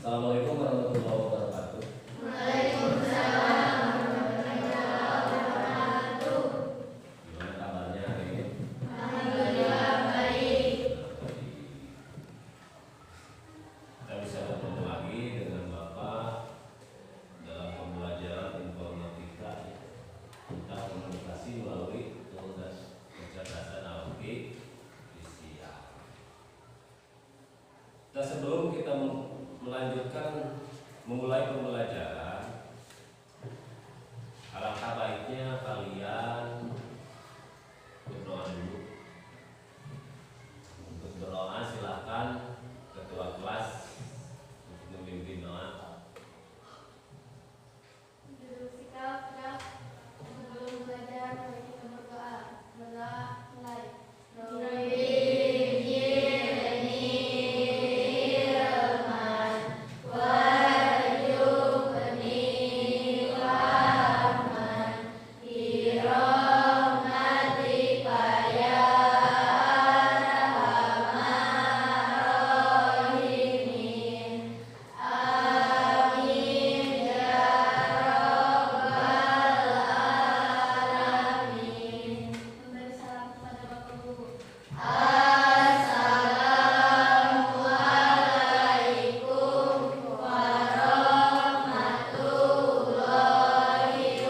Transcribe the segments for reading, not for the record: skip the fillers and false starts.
Assalamualaikum warahmatullahi wabarakatuh. Waalaikumsalam warahmatullahi wabarakatuh. Gimana kabarnya hari ini? Alhamdulillah baik. Kita bisa bertemu lagi dengan Bapak dalam pembelajaran informatika tentang komunikasi melalui tugas kecerdasan artifisial. Nah, sebelum kita memulai pembelajaran, alangkah baiknya kalian berdoa dulu. Untuk berdoa silahkan ketua kelas untuk memimpin doa. Duduk sikap sebelum belajar, mari kita berdoa. Berdoa mulai. Memberi salam kepada Bapak Guru. Assalamualaikum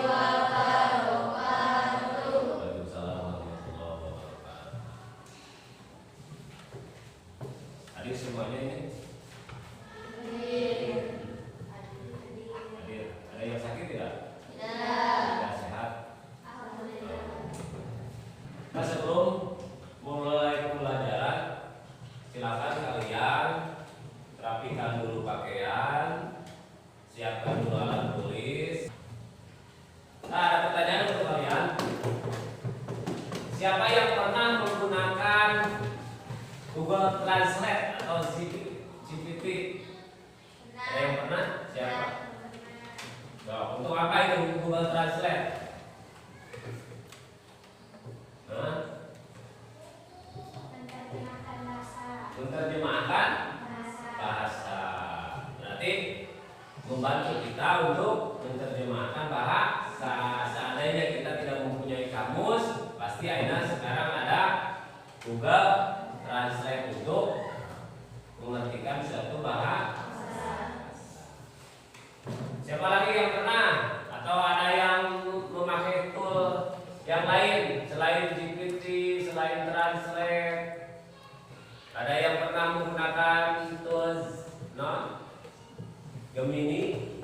warahmatullahi wabarakatuh. Waalaikumsalam warahmatullahi wabarakatuh. Adik semuanya ini hadir. Ada yang sakit tidak? Tidak sehat. Nah, sebelum memulai pembelajaran, silakan kalian rapikan dulu pakaian, siapkan dulu alat tulis. Nah, ada pertanyaan untuk kalian. Siapa yang pernah menggunakan Google Translate atau GPT? Ada yang pernah? Siapa? Nah, untuk apa itu Google Translate? Menerjemahkan bahasa. Menerjemahkan bahasa. Berarti membantu kita untuk menerjemahkan bahasa. Seandainya kita tidak mempunyai kamus, pasti Aina sekarang ada Google Translate untuk mengertikan suatu bahasa. Siapa lagi yang pernah? Atau ada yang memakai tool yang lain selain GPT, selain Translate? Ada yang pernah menggunakan tools Gemini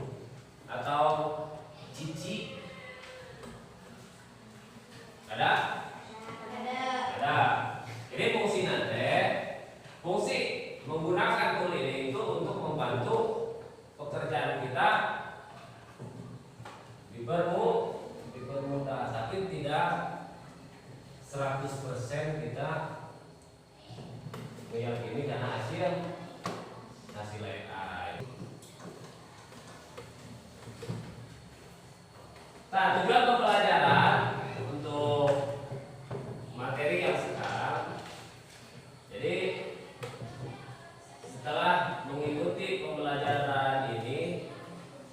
atau Cici? Ada? Ada. Ini fungsi nanti. Fungsi menggunakan tool ini itu untuk membantu pekerjaan kita dipermudah, tapi tidak 100% kita meyakini karena hasil AI. Nah, tujuan pembelajaran untuk materi yang sekarang. Jadi setelah mengikuti pembelajaran ini,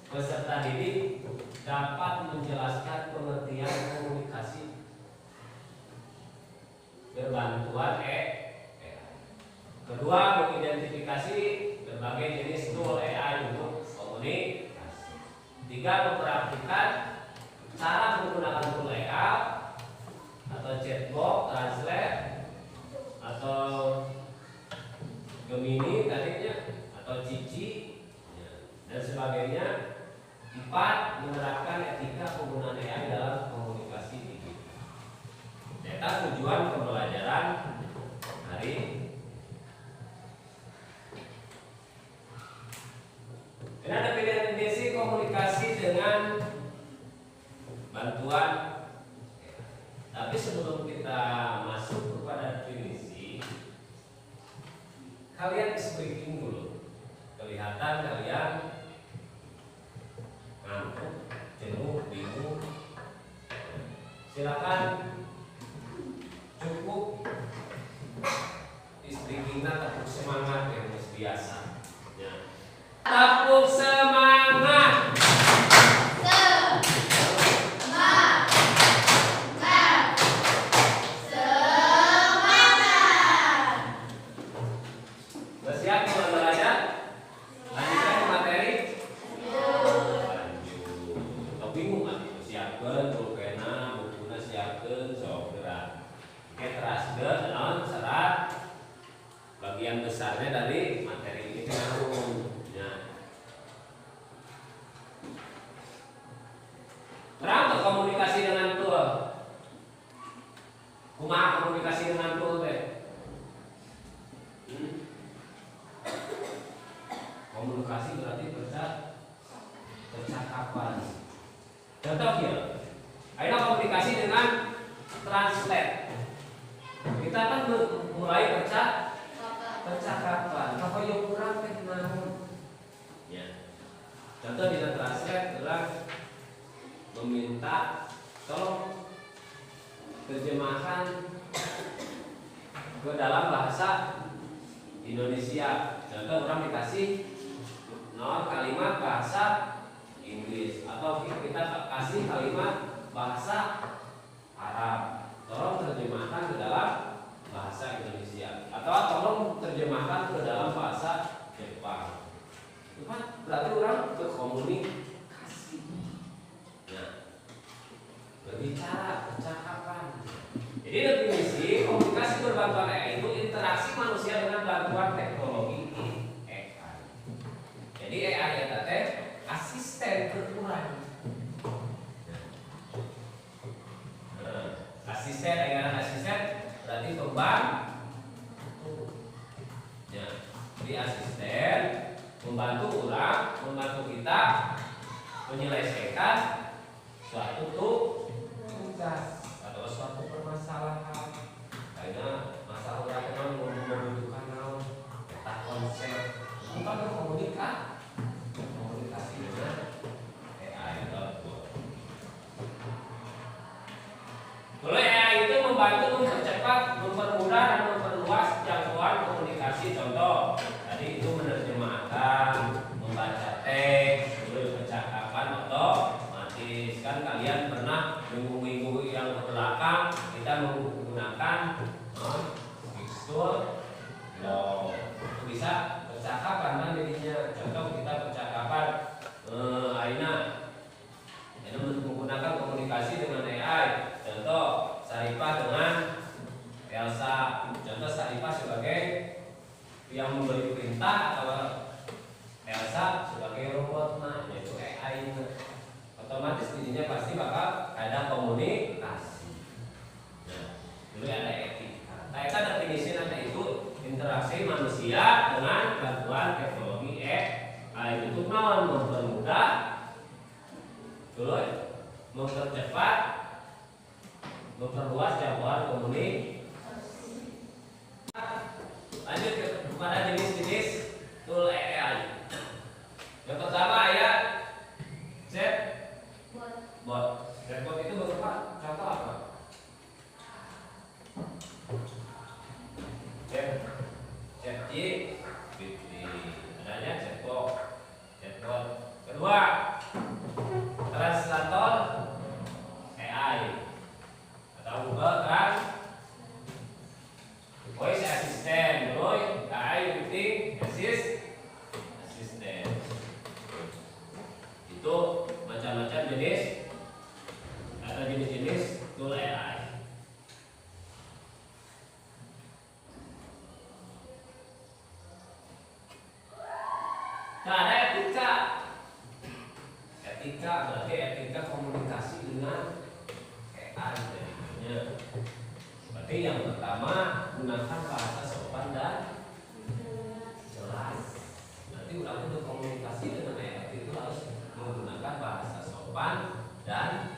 peserta didik dapat menjelaskan pengertian komunikasi berbantuan Kedua, mengidentifikasi berbagai jenis tool AI untuk komunikasi. Tiga, mempraktikkan cara menggunakan tool AI atau chatbot, Translate atau Gemini tadinya atau Cici dan sebagainya. Empat, menerapkan etika penggunaan AI dalam komunikasi digital. Data tujuan pembelajaran hari ini. Dan ada definisi komunikasi dengan bantuan. Tapi sebelum kita masuk kepada definisi, kalian speaking dulu. Kelihatan kalian ngantuk, jenuh, bingung. Silakan cukup speaking tepuk semangat yang biasa. Ya. satu semangat. Siap teman belajar? Lanjutkan ke materi. Lanjut. Tapi bingung kan? Siapkan pulpena, bukunya siapkan, sok gerak. Oke, teraskan, non serat. Bagian besarnya dari materi ini langsung. Ya. Terang komunikasi dengan tool. Kumaha komunikasi dengan tool teh? Komunikasi berarti percakapan. Contoh ya, ayo komunikasi dengan translate. Kita kan mulai percakapan. Apa yang kurang teh naon? Ya. Contoh dengan translate adalah meminta tolong terjemahkan ke dalam bahasa Indonesia. Contoh orang dikasih kalimat bahasa Inggris atau kita kasih kalimat bahasa Arab, tolong terjemahkan ke dalam bahasa Indonesia atau tolong terjemahkan ke dalam bahasa Jepang. Itu kan berarti orang berkomunikasi. Nah, berbicara, percakapan. Jadi definisi komunikasi berbantuan AI itu interaksi manusia dengan bantuan teknologi AI. Jadi AI itu teh asisten berkurang. Asisten, asisten berarti pembantu. Ya, jadi asisten membantu orang, membantu kita menyelesaikan suatu tugas atau suatu permasalahan. Karena masalah orang memang membutuhkan naon, tak konsep, bukan komunikasi dengan AI atau kalau AI itu membantu mempercepat, mempermudah dan memperluas jangkauan komunikasi. Contoh, tadi itu menerjemahkan, membaca teks, percakapan otomatis. Kan kalian pernah minggu-minggu yang kebelakang kita menggunakan mixture law. Itu bisa percakapan kan jadinya. Contoh kita percakapan Aina menggunakan komunikasi dengan AI. Contoh Saripah dengan Elsa. Contoh Saripah sebagai yang memberi perintah atau Elsa sebagai robot, yaitu AI. Otomatis dirinya pasti bakal ada komunikasi. Nah, dulu ada etika. Nah, itu definisi nanti itu interaksi manusia dengan bantuan teknologi AI itu mempermudah, terus mempercepat, memperluas jangkauan komunikasi. Lanjut kepada jenis-jenis tool AI. Yang pertama ya chatbot. Chatbot itu berupa contoh apa? ChatGPT. Adanya chatbot. Kedua, translator AI atau Google Voice Assistant, AI writing assistant. Itu macam-macam jenis atau jenis-jenis tool AI. Nah, ada etika. Etika berarti etika komunikasi dengan AI jadinya. Berarti yang pertama gunakan bahasa sopan dan jelas. Nanti ulang untuk komunikasi dengan AI itu harus menggunakan bahasa sopan dan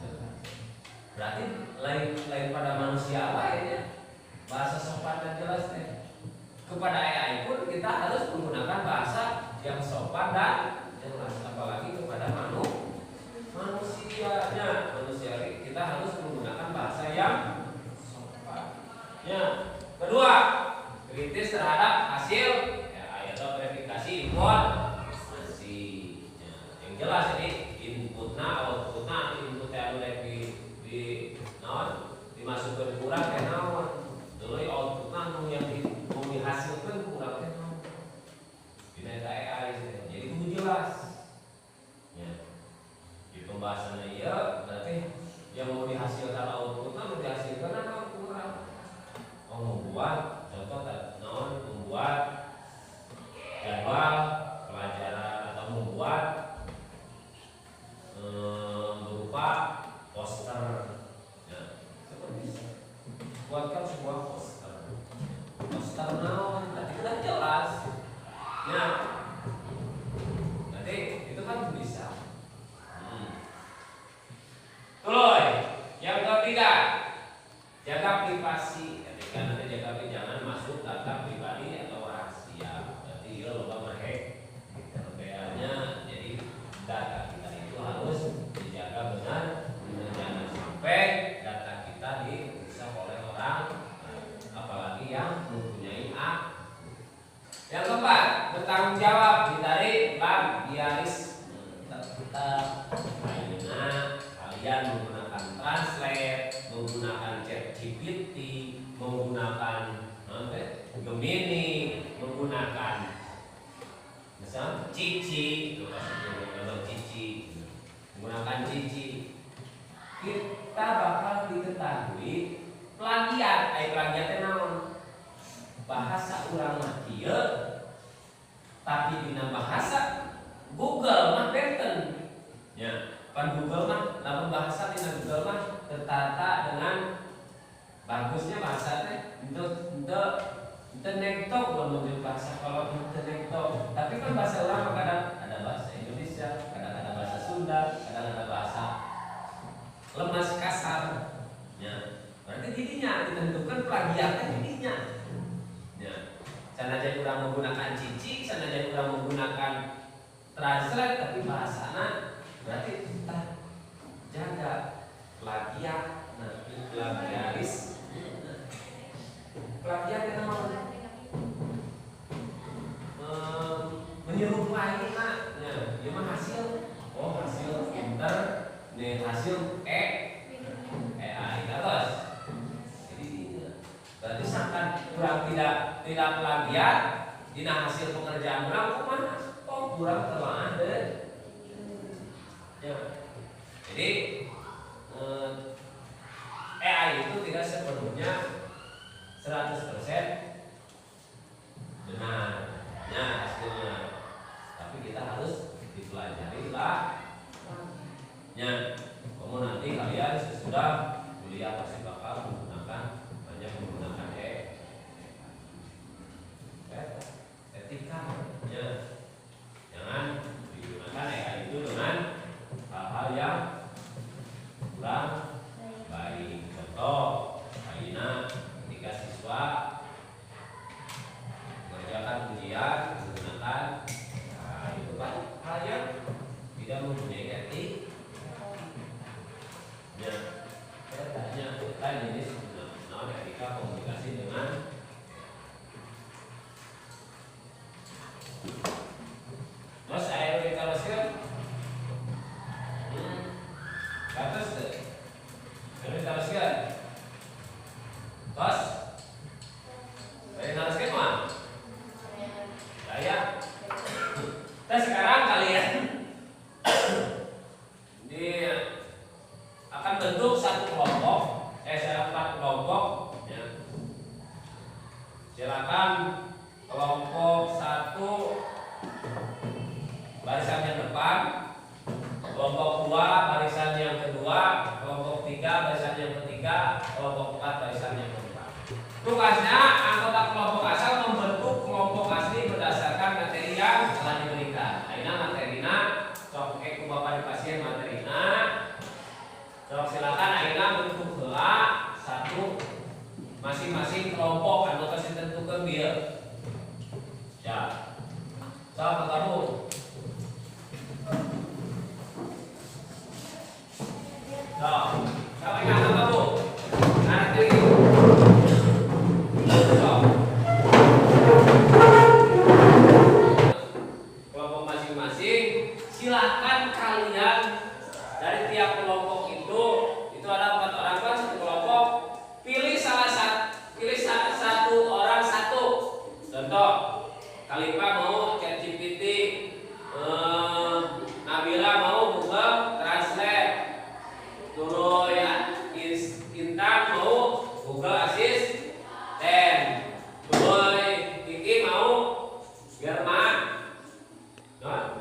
jelas. Berarti lain pada manusia lainnya bahasa sopan dan jelas deh. Kepada AI pun kita harus menggunakan bahasa yang sopan dan jelas, apalagi kepada manusianya. Manusia kita harus menggunakan bahasa yang sopan. Ya. Kedua, kritis terhadap hasil AI atau verifikasi informasi. jelas. Ya. Di pembahasannya iya, berarti yang mau dihasilkan outputnya mau dihasilkan apa kurang? Oh, membuat contoh membuat jadwal pelajaran atau membuat berupa poster. Ya, seperti itu. Buatkan sebuah poster. Poster naon, nanti kan jelas. Ya, nanti itu kan bisa. Tuloy, yang ketiga, jaga privasi. Ketika nanti jaga privasi, jangan masuk data pribadi atau rahasia. Berarti dia lupa menghack. Terbeanya, jadi data kita itu harus dijaga benar. Jangan sampai data kita dirusak oleh orang, apalagi yang mempunyai hak. Yang keempat, bertanggung jawab dari plagiaris. Kalian menggunakan translate, menggunakan ChatGPT, menggunakan Gemini, menggunakan misal Cici, menggunakan Cici, kita bakal diketahui plagiat. Plagiatnya naon? Bahasa urang mah kieu, tapi dina bahasa Google mah benten. Ya, kan Google mah lamun bahasa dina Google mah tertata dengan bagusnya bahasa teh untuk nektok lamun bahasa kalau untuk nektok. Tapi kan bahasa urang mah kadang ada bahasa Indonesia, kadang ada bahasa Sunda, kadang ada bahasa lemas kasar. Ya, berarti didinya ditentukan plagiatnya didinya. Ya, sanajan urang menggunakan Cici, sanajan urang menggunakan translate, tapi bahasana berarti kita jaga plagiat. Nah, plagiaris. Plagiat itu namanya menyerupai nah, ya mah hasil. Oh, hasil pinter, nih hasil AI terus. Jadi berarti sangat kurang tidak plagiat dina hasil pekerjaan kurang kumaha? Oh, kurang telah ada. Ya. Jadi AI itu tidak sepenuhnya 100% benarnya hasilnya, tapi kita harus dipelajari lah. Ya, kamu nanti kalian sesudah kuliah pasti bakal banyak menggunakan etika. Ya, jangan digunakan AI itu dengan hal-hal yang kurang baik. Contoh, Aina ketika siswa mengerjakan ujian menggunakan itu kan hal yang tidak mempunyai etik. Ya, saya tanya ini sebenarnya etika komunikasi dengan Mas saya udah teruskan. Bagus deh. Udah teruskan. Bos. Saya teruskan mah. Saya. Nah sekarang kalian akan bentuk satu kelompok. Satu kelompok. Ya. Silakan kelompok 1 barisan yang depan, kelompok 2 barisan yang kedua, kelompok 3 barisan yang ketiga, kelompok 4 barisan yang keempat. Tugasnya anggota kelompok asal membentuk kelompok asli berdasarkan materi yang telah diberikan. Aina materina, sok ku bapak di pasien materina. Sok silakan Aina bentuk heula satu masing-masing kelompok anggota ditentukan bieu. Ya. Sok kamu sampai kanan kamu. Nanti. Kelompok masing-masing, silakan kalian dari tiap kelompok itu ada 4 orang kan satu kelompok. Pilih satu orang satu. Contoh, Kalipa mau ChatGPT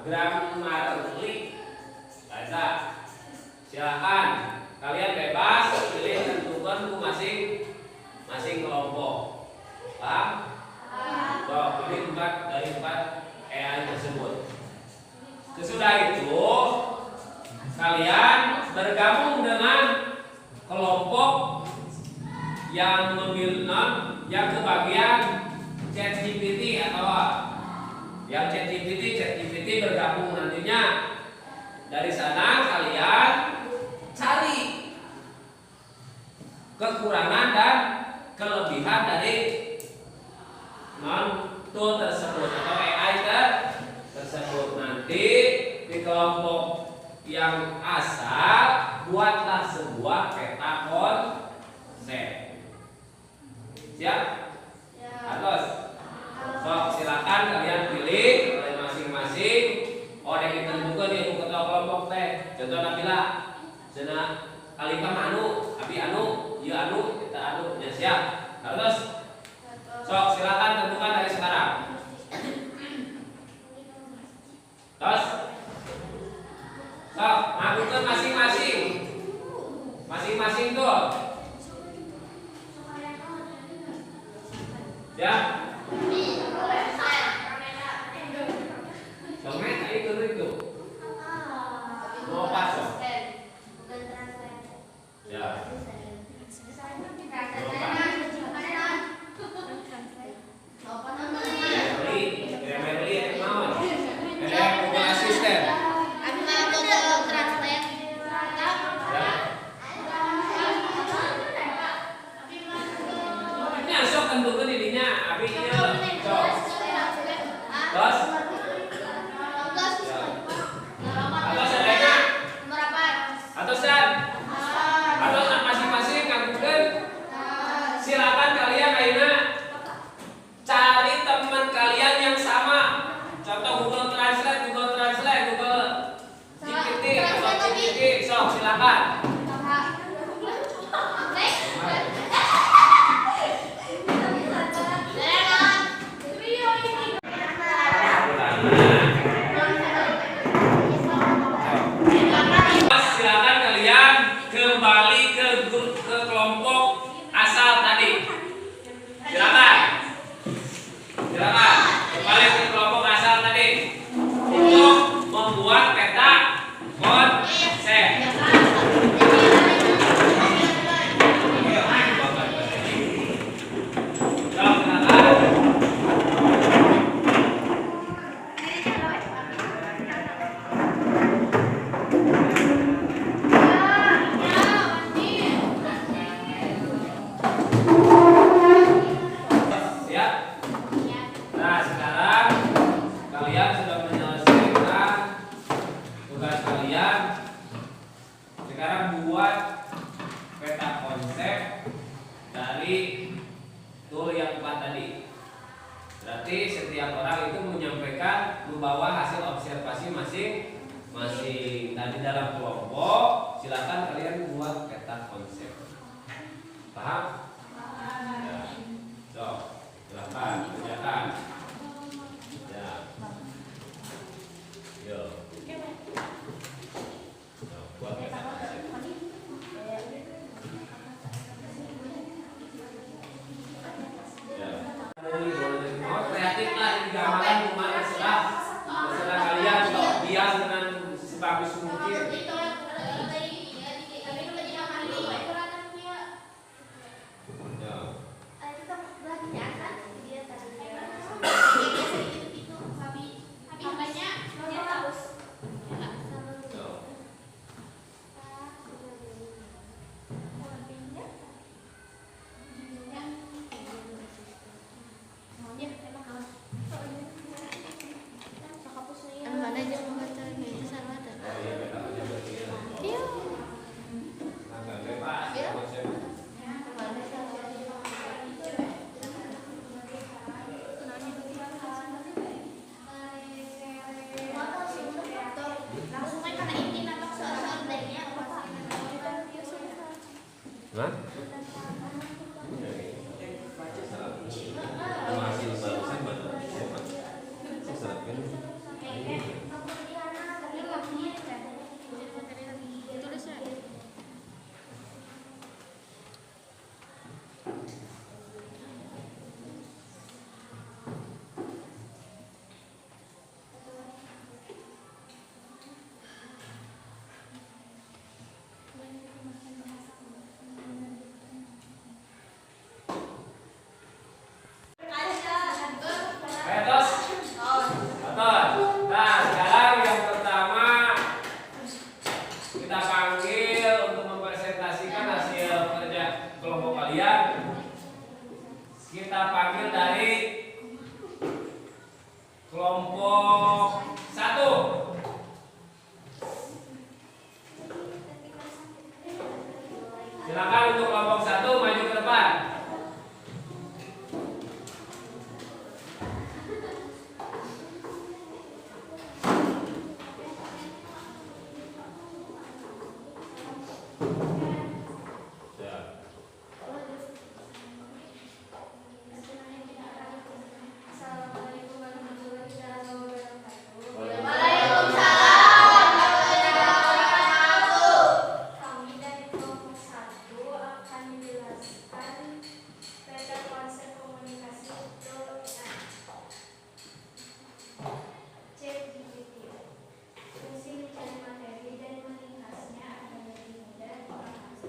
Grammarly. Baca. Silakan. Kalian bebas pilih tentukan ke masing kelompok. Paham? So, pilih 4 dari 4 AI tersebut. Sesudah itu kalian bergabung dengan kelompok yang yang kebagian ChatGPT atau yang ChatGPT bergabung nantinya. Dari sana kalian cari kekurangan dan kelebihan dari tool tersebut atau AI tersebut. Nanti di kelompok yang asal buatlah sebuah peta konsep. Siap? Harus. So, silakan kalian pilih oleh masing-masing. Orang yang ditentukan yang ketua kelompok teh. Contoh Nabila, Sena Alika anu, Abi anu, Iya anu, kita anu. Ya siap. Harus. So, silakan tentukan dari sekarang. Terus. So, ngakukan masing-masing. Masing-masing tuh. Ya. Domet itu. Mau pasok. Ya. Grammarly itu mau. Google Assistant. Ini asok tentukan dirinya. Abi iya. Terus. Atau masing-masing ngakukan. Silakan kalian akhirnya cari teman kalian yang sama. Contoh Google Translate, Google GPT atau GPT. So, silakan. Silakan kalian kembali ke kelompok asal tadi. Silakan kembali ke kelompok asal tadi untuk membuat peta konsep. Sekarang buat peta konsep dari tool yang 4 tadi. Berarti setiap orang itu menyampaikan membawa hasil observasi masing-masing. Nah, di dalam kelompok silakan kalian buat peta konsep. Paham? Ya. So, silakan kerjakan. Ya. Yo. Buat peta konsep. Kreatif lah di gambaran rumah terserah kalian bias dengan sebagus mungkin. Hah? Masih barusan Silakan untuk kelompok 1 maju ke depan. Assalamualaikum warahmatullahi wabarakatuh. Kami dari kelompok 1 akan menjelaskan tentang konsep komunikasi dominan. ChatGPT. Fungsi mencari materi dan meringkasnya agar lebih mudah dipahami.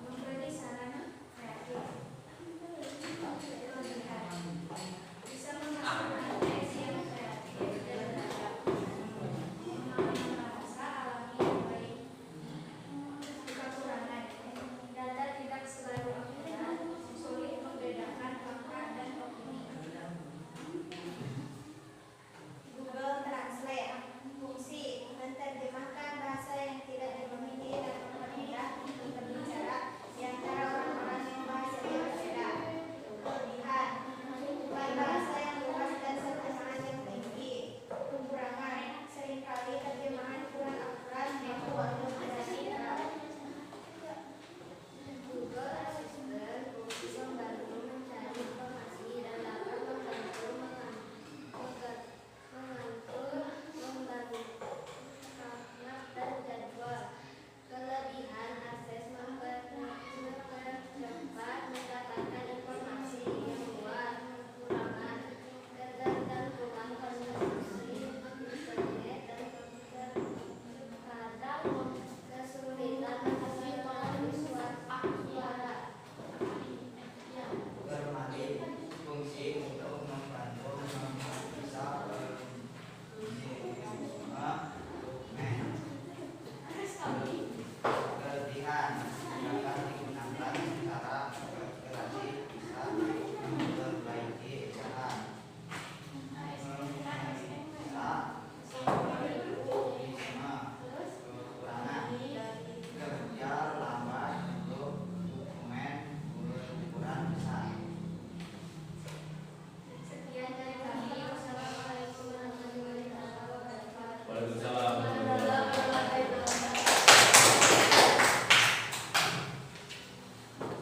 Memberi saran kreatif. Kelebihan. Bisa menghasilkan teks yang kreatif dan beragam. Memahami bahasa alami yang baik. Kekurangan. Data tidak selalu akurat, sulit membedakan fakta dan opini. Google Translate. Fungsi menerjemahkan bahasa yang tidak dipahami dan mempermudah untuk berbicara di antara orang-orang yang bahasanya berbeda. Kelebihan. Bukan bahasa yang luas dan terjemahan yang tinggi. Kekurangan. Seringkali terjemahan kurang akurat atau waktu menjadi berat. Google Assistant fungsi membantu mencari informasi dan dapat membantu mengatur dan jadwal. Kelebihan akses mempercepat mendapatkan informasi yang luas. Kekurangan ketergantungan konsumsi internet dan komputer. Kadang kesulitan mengenali suara. Bermain fungsi untuk membantu menganalisa dokumen. Kelebihan dapat digunakan secara integrasi, bisa memperbaiki ejaan, memeriksa simbolisme. Kekurangan kerja lambat untuk dokumen berukuran besar. Sekian dari kami. Wassalamualaikum warahmatullahi wabarakatuh. Waalaikumsalam.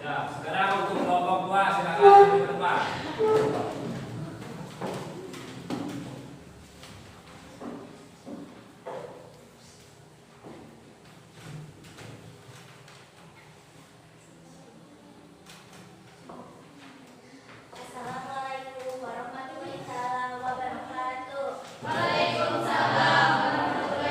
Ya, sekarang untuk kelompok 2 silakan maju ke depan. Assalamualaikum warahmatullahi wabarakatuh. Waalaikumsalam warahmatullahi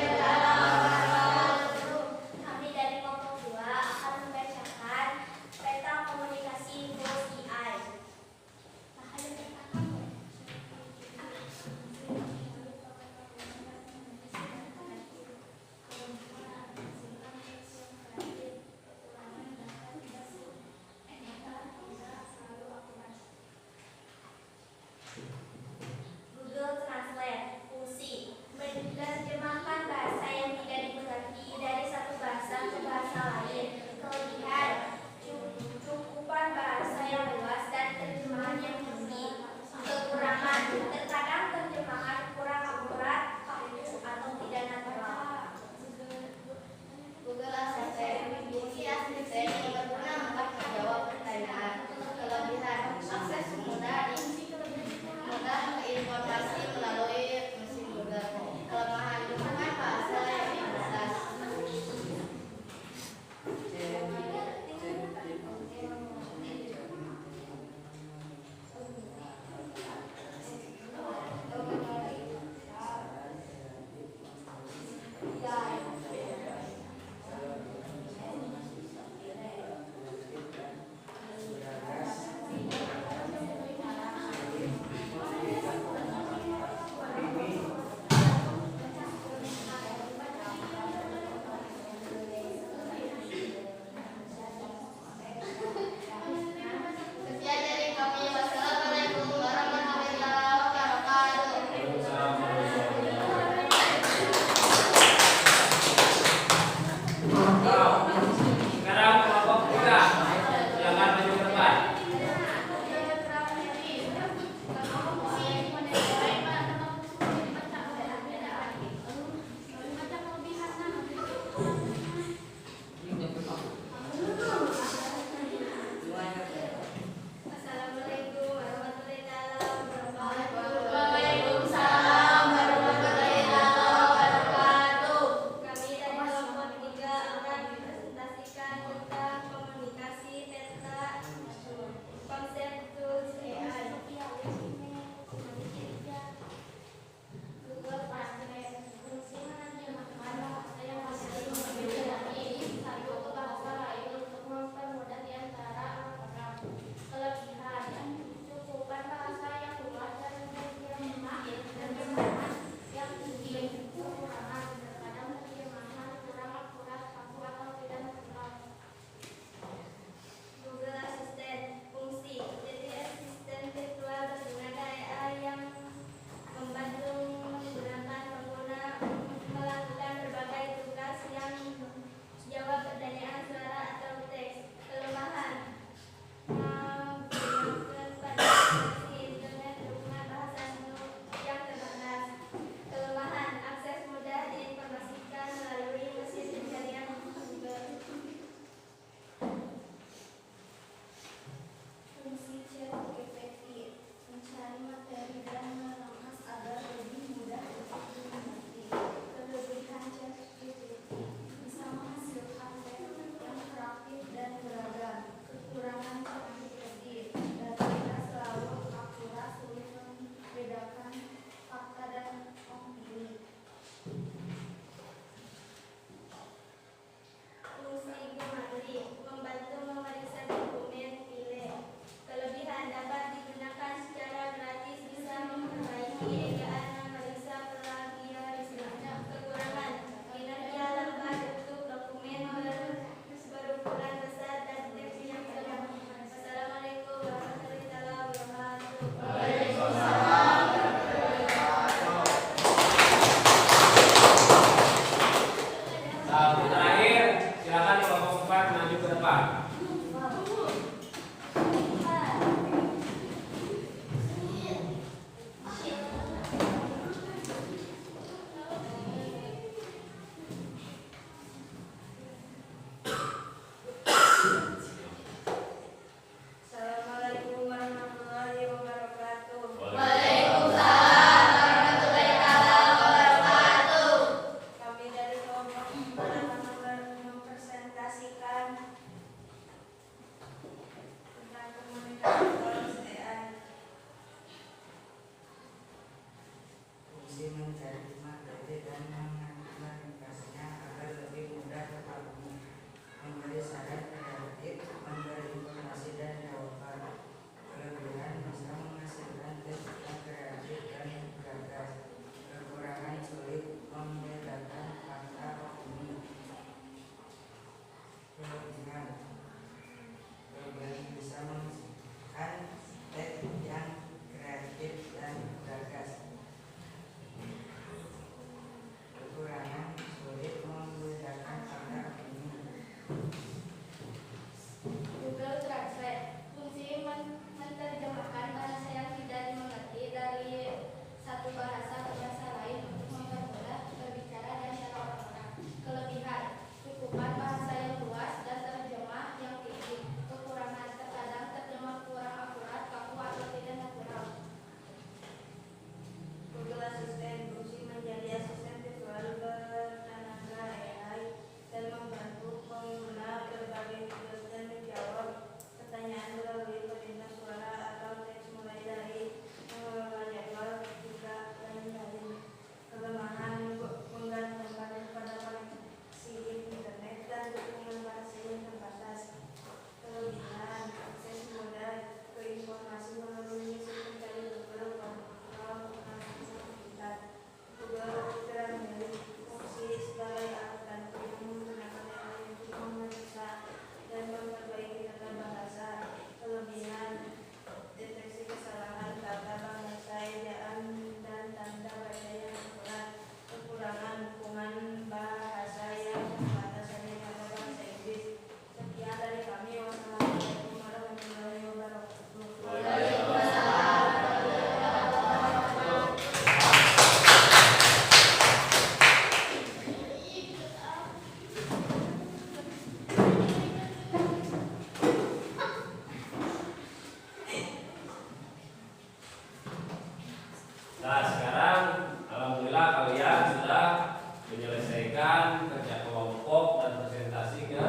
menyelesaikan kerja kelompok dan presentasi ke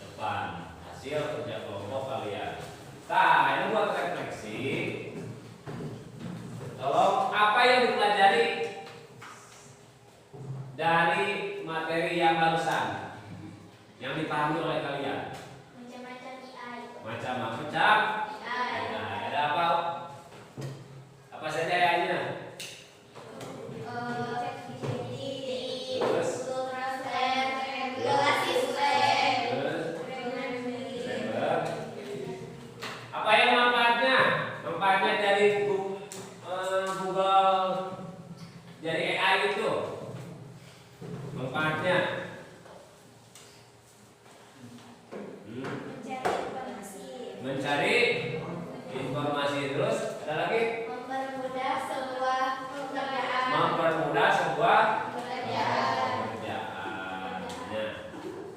depan hasil kerja kelompok kalian. Nah, ini buat refleksi. Tolong apa yang dipelajari dari materi yang barusan yang dipahami oleh kalian? Macam-macam AI. Macam-macam. Nah, ada apa? Apa saja AI-nya? Terus? Apa yang manfaatnya? Manfaatnya dari Google, dari AI itu? Manfaatnya? Mencari informasi. Terus ada lagi? Mempermudah sebuah pekerjaan. Mempermudah sebuah Pekerjaan. pekerjaan.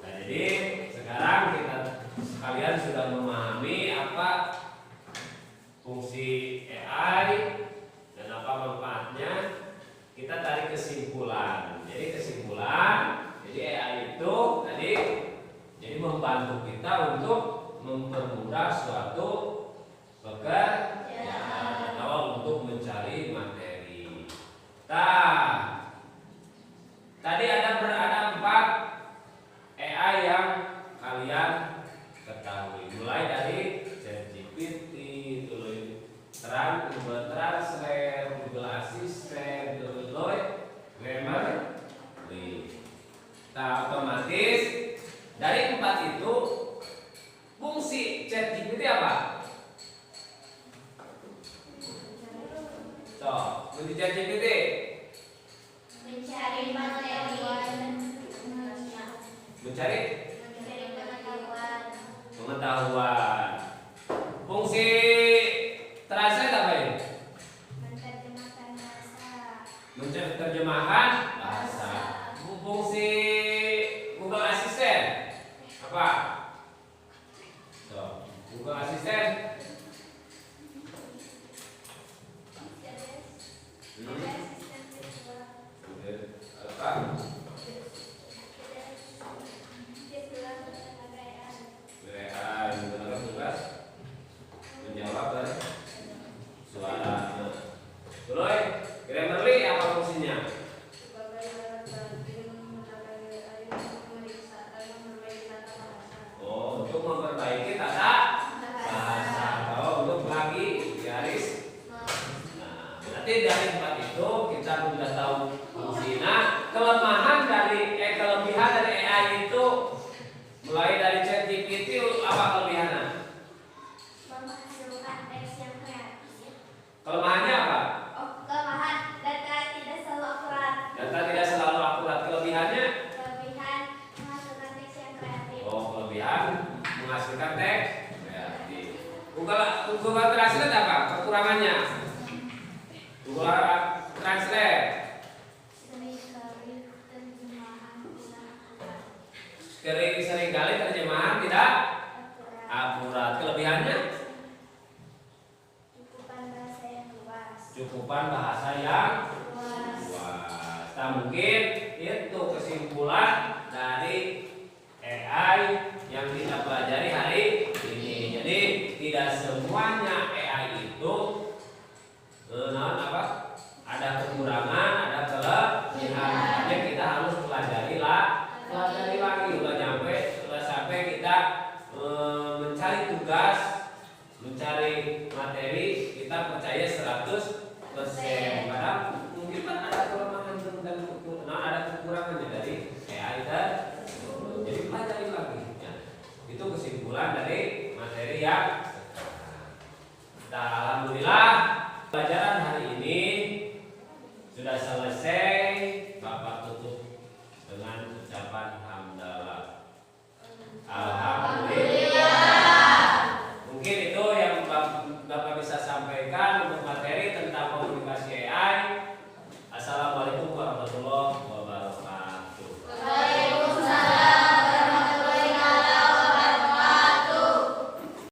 Nah, jadi sekarang kita sekalian sudah memahami apa fungsi AI dan apa manfaatnya. Kita tarik kesimpulan. Jadi AI itu tadi jadi membantu kita untuk mempermudah suatu pekerjaan atau untuk mencari materi. Nah, tadi ada 4 AI yang kalian ketahui, mulai dari ChatGPT, Google Translate, Google Assistant, Google Grammarly. Nah, otomatis dari 4 itu fungsi ChatGPT apa? Fungsi ChatGPT Mencari materi. mencari Pengetahuan. pengetahuan. Fungsi translate apa ini? Menerjemahkan bahasa. Menerjemahkan bahasa. Fungsi Google Assistant apa? Google Assistant apa? Tugas menjawab dan suara. Terus Grammarly apa fungsinya? Untuk memperbaiki tata bahasa atau untuk lagi garis. Nah, nanti dari 4 itu kita sudah tahu fungsinya. Kelebihan dari AI itu mulai dari ChatGPT apa kelebihannya? Menghasilkan teks yang kreatif. Kelemahannya apa? Kelemahan data tidak selalu akurat. Data tidak selalu akurat. Kelebihannya? Kelebihan menghasilkan teks yang kreatif. Kelebihan menghasilkan teks kreatif. Google Translate apa? Kekurangannya? Google Translate seringkali terjemahan tidak akurat. Kelebihannya? Cukupan bahasa yang luas. Nah, mungkin itu kesimpulan dari AI yang kita pelajari hari ini. Jadi tidak semuanya AI itu ada kekurangan, ada kelebihan. Makanya kita harus pelajari lagi udah sampai kita mencari tugas, mencari materi, kita percaya 100%. Karena mungkin kan ada kelemahan dan ada kekurangannya dari AI tersebut. Jadi pelajari lagi. Ya. Itu kesimpulan dari materi yang nah, alhamdulillah pelajaran hari ini sudah selesai. Bapak tutup dengan ucapan hamdalah. Alhamdulillah. Mungkin itu yang Bapak bisa sampaikan.